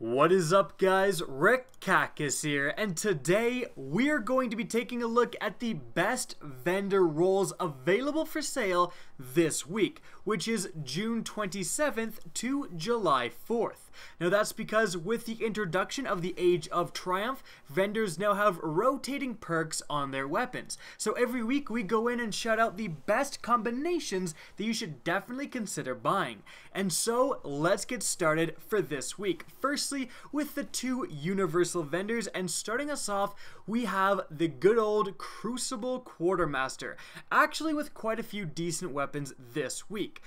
What is up, guys? Rick Cactus here, and today we're going to be taking a look at the best vendor roles available for sale this week, which is June 27th to July 4th. Now that's because with the introduction of the Age of Triumph, vendors now have rotating perks on their weapons. So every week we go in and shout out the best combinations that you should definitely consider buying. And so let's get started for this week. Firstly, with the two universal vendors, and starting us off, we have the good old Crucible Quartermaster, actually with quite a few decent weapons this week.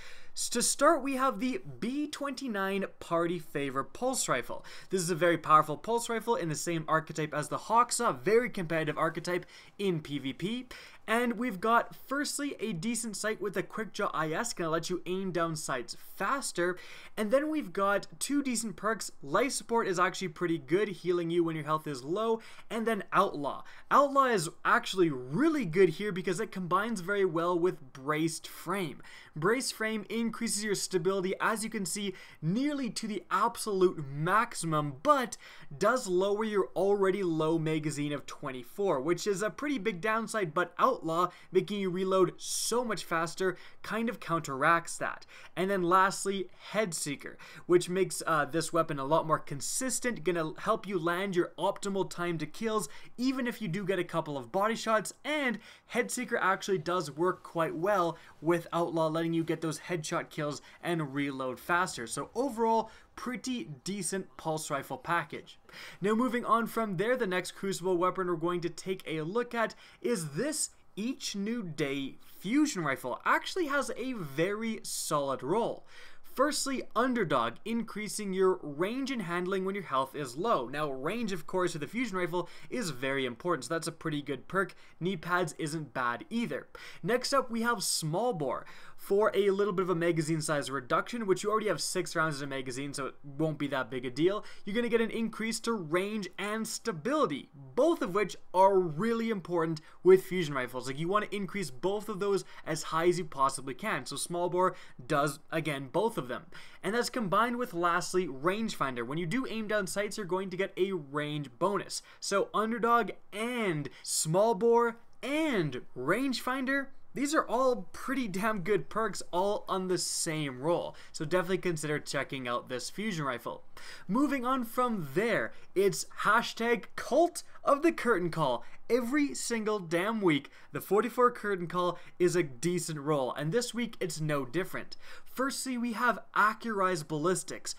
To start, we have the B29 Party Favor Pulse Rifle. This is a very powerful pulse rifle in the same archetype as the Hawksaw, very competitive archetype in PvP. And we've got, firstly, a decent sight with a Quickdraw IS, gonna let you aim down sights faster. And then we've got two decent perks. Life Support is actually pretty good, healing you when your health is low. And then Outlaw. Outlaw is actually really good here because it combines very well with Braced Frame. Braced Frame increases your stability, as you can see, nearly to the absolute maximum, but does lower your already low magazine of 24, which is a pretty big downside, but Outlaw, making you reload so much faster, kind of counteracts that. And then lastly, Headseeker, which makes this weapon a lot more consistent, gonna help you land your optimal time to kills, even if you do get a couple of body shots, and Headseeker actually does work quite well with Outlaw, letting you get those headshot kills and reload faster. So overall, pretty decent pulse rifle package. Now moving on from there, the next Crucible weapon we're going to take a look at is this Each New Day fusion rifle. Actually has a very solid role. Firstly, Underdog, increasing your range and handling when your health is low. Now, range, of course, with the fusion rifle is very important, so that's a pretty good perk. Knee pads isn't bad either. Next up, we have Small Bore. For a little bit of a magazine size reduction, which you already have 6 rounds in a magazine, so it won't be that big a deal, you're going to get an increase to range and stability, both of which are really important with fusion rifles. Like, you want to increase both of those as high as you possibly can, so Small Bore does, again, both of them. And that's combined with, lastly, Rangefinder. When you do aim down sights, you're going to get a range bonus. So Underdog and Small Bore and Rangefinder, these are all pretty damn good perks, all on the same roll. So definitely consider checking out this fusion rifle. Moving on from there, it's hashtag Cult of the Curtain Call. Every single damn week, the 44 Curtain Call is a decent roll, and this week it's no different. Firstly, we have Accurized Ballistics.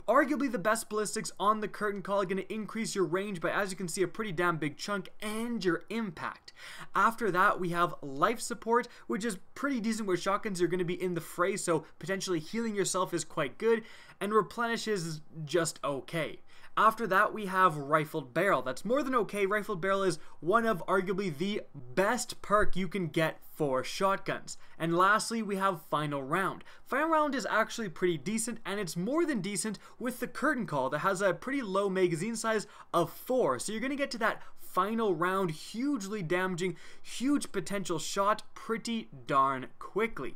Arguably the best ballistics on the Curtain Call, going to increase your range by, as you can see, a pretty damn big chunk, and your impact. After that, we have Life Support, which is pretty decent with shotguns. You're going to be in the fray, so potentially healing yourself is quite good, and Replenish is just okay. After that, we have Rifled Barrel. That's more than okay. Rifled Barrel is one of arguably the best perk you can get for shotguns. And lastly, we have Final Round. Final Round is actually pretty decent, and it's more than decent with the Curtain Call that has a pretty low magazine size of 4. So you're going to get to that final round, hugely damaging, huge potential shot pretty darn quickly.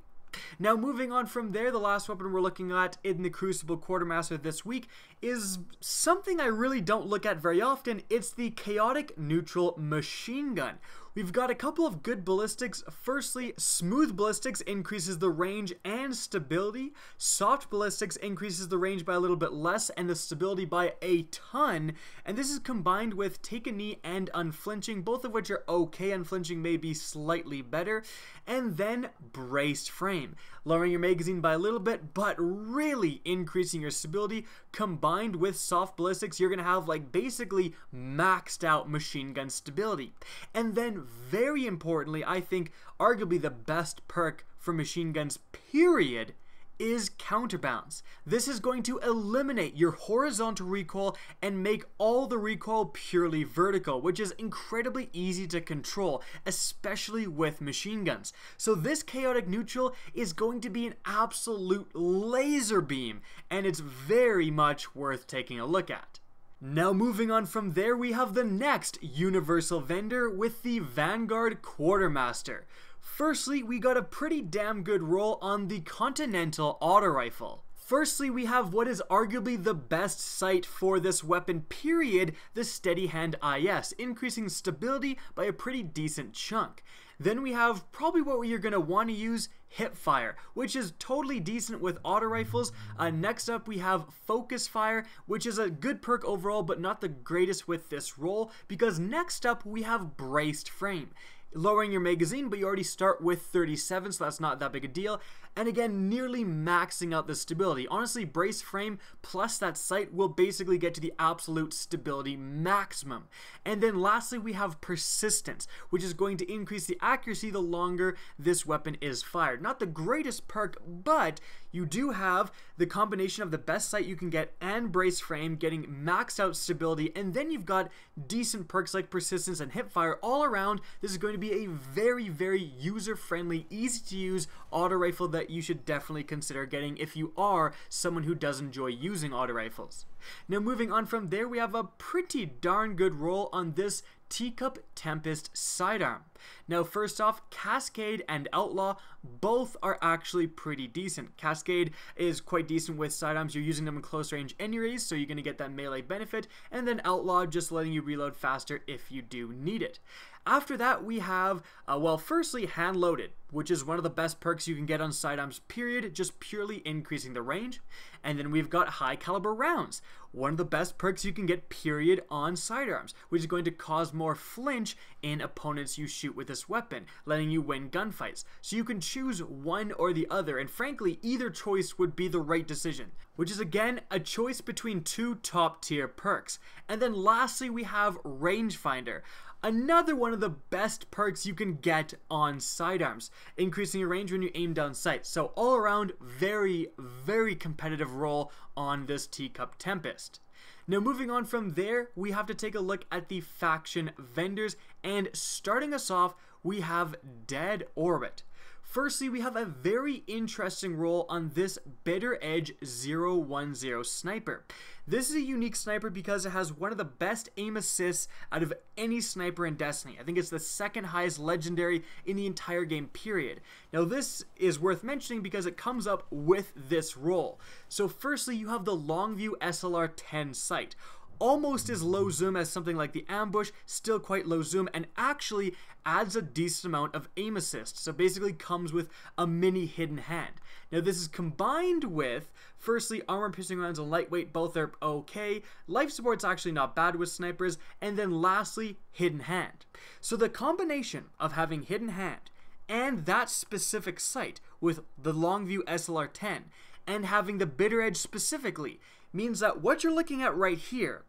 Now moving on from there, the last weapon we're looking at in the Crucible Quartermaster this week is something I really don't look at very often. It's the Chaotic Neutral Machine Gun. We've got a couple of good ballistics. Firstly, Smooth Ballistics increases the range and stability. Soft Ballistics increases the range by a little bit less and the stability by a ton. And this is combined with Take a Knee and Unflinching, both of which are okay. Unflinching may be slightly better. And then Braced Frame, lowering your magazine by a little bit, but really increasing your stability. Combined with Soft Ballistics, you're going to have like basically maxed out machine gun stability. And then very importantly, I think arguably the best perk for machine guns period is Counterbalance. This is going to eliminate your horizontal recoil and make all the recoil purely vertical, which is incredibly easy to control, especially with machine guns. So this Chaotic Neutral is going to be an absolute laser beam, and it's very much worth taking a look at. Now moving on from there, we have the next universal vendor with the Vanguard Quartermaster. Firstly, we got a pretty damn good roll on the Continental Auto Rifle. Firstly, we have what is arguably the best sight for this weapon, period, the Steady Hand IS, increasing stability by a pretty decent chunk. Then we have probably what you're going to want to use, Hipfire, which is totally decent with auto rifles. Next up we have Focus Fire, which is a good perk overall, but not the greatest with this role, because next up we have Braced Frame. Lowering your magazine, but you already start with 37, so that's not that big a deal. And again, nearly maxing out the stability. Honestly, Brace Frame plus that sight will basically get to the absolute stability maximum. And then lastly, we have Persistence, which is going to increase the accuracy the longer this weapon is fired. Not the greatest perk, but you do have the combination of the best sight you can get and Brace Frame getting maxed out stability, and then you've got decent perks like Persistence and Hipfire all around. This is going to be a very, very user-friendly, easy-to-use auto rifle that you should definitely consider getting if you are someone who does enjoy using auto rifles. Now moving on from there, we have a pretty darn good roll on this Teacup Tempest sidearm. Now first off, Cascade and Outlaw both are actually pretty decent. Cascade is quite decent with sidearms. You're using them in close range anyways, so you're going to get that melee benefit, and then Outlaw just letting you reload faster if you do need it. After that, we have, well, firstly, Hand Loaded, which is one of the best perks you can get on sidearms, period, just purely increasing the range. And then we've got High Caliber Rounds, one of the best perks you can get, period, on sidearms, which is going to cause more flinch in opponents you shoot with this weapon, letting you win gunfights. So you can choose one or the other, and frankly, either choice would be the right decision, which is again a choice between two top tier perks. And then lastly, we have Rangefinder. Another one of the best perks you can get on sidearms, increasing your range when you aim down sight. So all around, very, very competitive role on this Teacup Tempest. Now moving on from there, we have to take a look at the faction vendors, and starting us off, we have Dead Orbit. Firstly, we have a very interesting roll on this Bitter Edge 010 sniper. This is a unique sniper because it has one of the best aim assists out of any sniper in Destiny. I think it's the second highest legendary in the entire game, period. Now this is worth mentioning because it comes up with this roll. So firstly, you have the Longview SLR-10 sight. Almost as low zoom as something like the Ambush, still quite low zoom, and actually adds a decent amount of aim assist, so basically comes with a mini hidden hand. Now this is combined with, firstly, armor piercing rounds and lightweight, both are okay, life support's actually not bad with snipers, and then lastly, hidden hand. So the combination of having hidden hand and that specific sight with the Longview SLR-10 and having the Bitter Edge specifically means that what you're looking at right here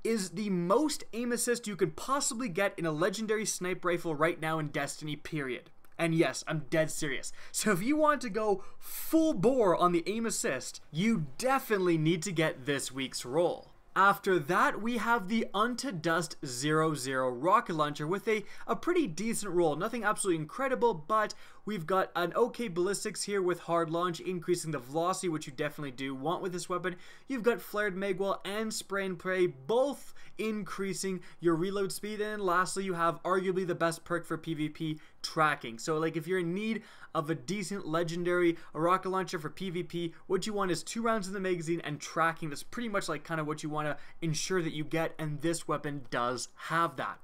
is the most aim assist you could possibly get in a legendary sniper rifle right now in Destiny, period. And yes, I'm dead serious. So if you want to go full bore on the aim assist, you definitely need to get this week's roll. After that, we have the Unto Dust 00 rocket launcher with a pretty decent roll. Nothing absolutely incredible, but we've got an okay ballistics here with hard launch, increasing the velocity, which you definitely do want with this weapon. You've got flared magwell and spray and pray, both increasing your reload speed. And lastly, you have arguably the best perk for PvP, tracking. So like if you're in need of a decent legendary rocket launcher for PvP, what you want is 2 rounds in the magazine and tracking. That's pretty much like kind of what you want to ensure that you get, and this weapon does have that.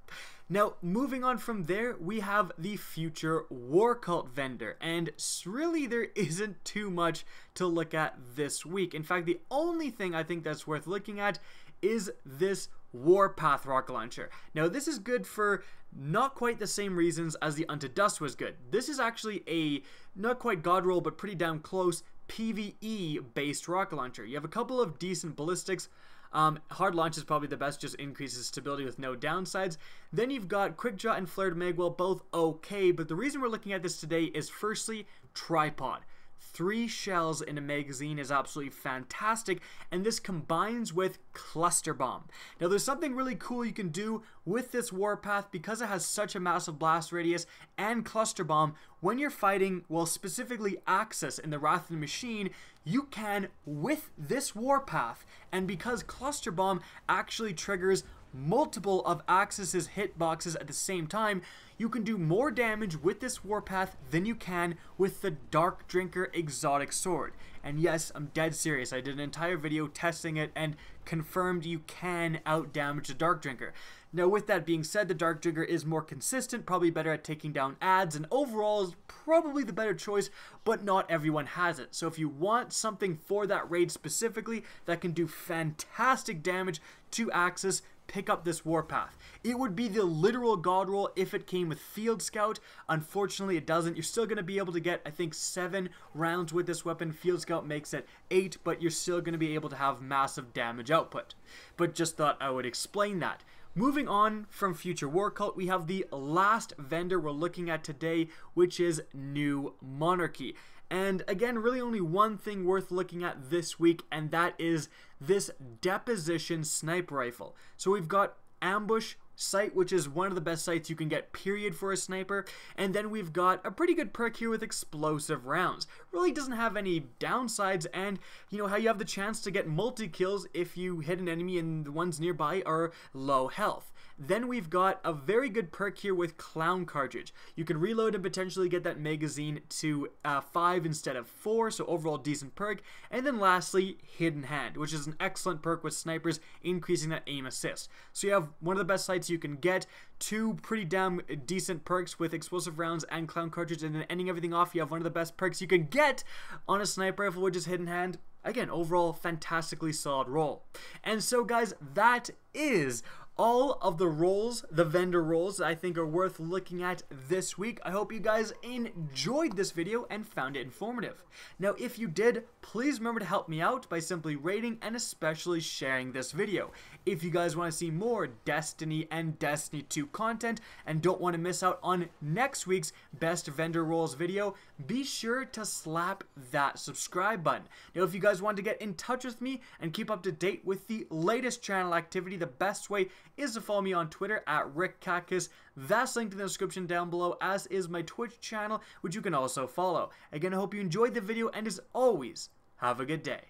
Now moving on from there, we have the future War Cult vendor, and really there isn't too much to look at this week. In fact, the only thing I think that's worth looking at is this Warpath rocket launcher. Now this is good for not quite the same reasons as the Unto Dust was good. This is actually a not quite god roll, but pretty damn close PvE based rocket launcher. You have a couple of decent ballistics. Hard launch is probably the best, just increases stability with no downsides. Then you've got quick draw and flared magwell, both okay, but the reason we're looking at this today is firstly tripod. 3 shells in a magazine is absolutely fantastic, and this combines with Cluster Bomb. Now there's something really cool you can do with this Warpath because it has such a massive blast radius and Cluster Bomb. When you're fighting, well, specifically Axis in the Wrath of the Machine, you can with this Warpath, and because Cluster Bomb actually triggers multiple of Axis's hitboxes at the same time, you can do more damage with this warpath than you can with the Dark Drinker exotic sword. And yes, I'm dead serious. I did an entire video testing it and confirmed you can outdamage the Dark Drinker. Now, with that being said, the Dark Drinker is more consistent, probably better at taking down adds, and overall is probably the better choice, but not everyone has it. So if you want something for that raid specifically that can do fantastic damage to Axis, pick up this warpath. It would be the literal god roll if it came with Field Scout. Unfortunately, it doesn't. You're still going to be able to get, I think, 7 rounds with this weapon. Field Scout makes it 8, but you're still going to be able to have massive damage output. But just thought I would explain that. Moving on from Future War Cult, we have the last vendor we're looking at today, which is New Monarchy. And again, really only one thing worth looking at this week, and that is this Deposition Sniper Rifle. So we've got Ambush Sight, which is one of the best sights you can get, period, for a sniper. And then we've got a pretty good perk here with Explosive Rounds. Really doesn't have any downsides, and you know how you have the chance to get multi-kills if you hit an enemy and the ones nearby are low health. Then we've got a very good perk here with Clown Cartridge. You can reload and potentially get that magazine to 5 instead of 4, so overall decent perk. And then lastly, Hidden Hand, which is an excellent perk with snipers, increasing that aim assist. So you have one of the best sights you can get, 2 pretty damn decent perks with Explosive Rounds and Clown Cartridge, and then ending everything off, you have one of the best perks you can get on a sniper rifle, which is Hidden Hand. Again, overall, fantastically solid roll. And so guys, that is all of the roles, the vendor roles, that I think are worth looking at this week. I hope you guys enjoyed this video and found it informative. Now, if you did, please remember to help me out by simply rating and especially sharing this video. If you guys want to see more Destiny and Destiny 2 content and don't want to miss out on next week's Best Vendor Roles video, be sure to slap that subscribe button. Now, if you guys want to get in touch with me and keep up to date with the latest channel activity, the best way is to follow me on Twitter at RickCactus. That's linked in the description down below, as is my Twitch channel, which you can also follow. Again, I hope you enjoyed the video, and as always, have a good day.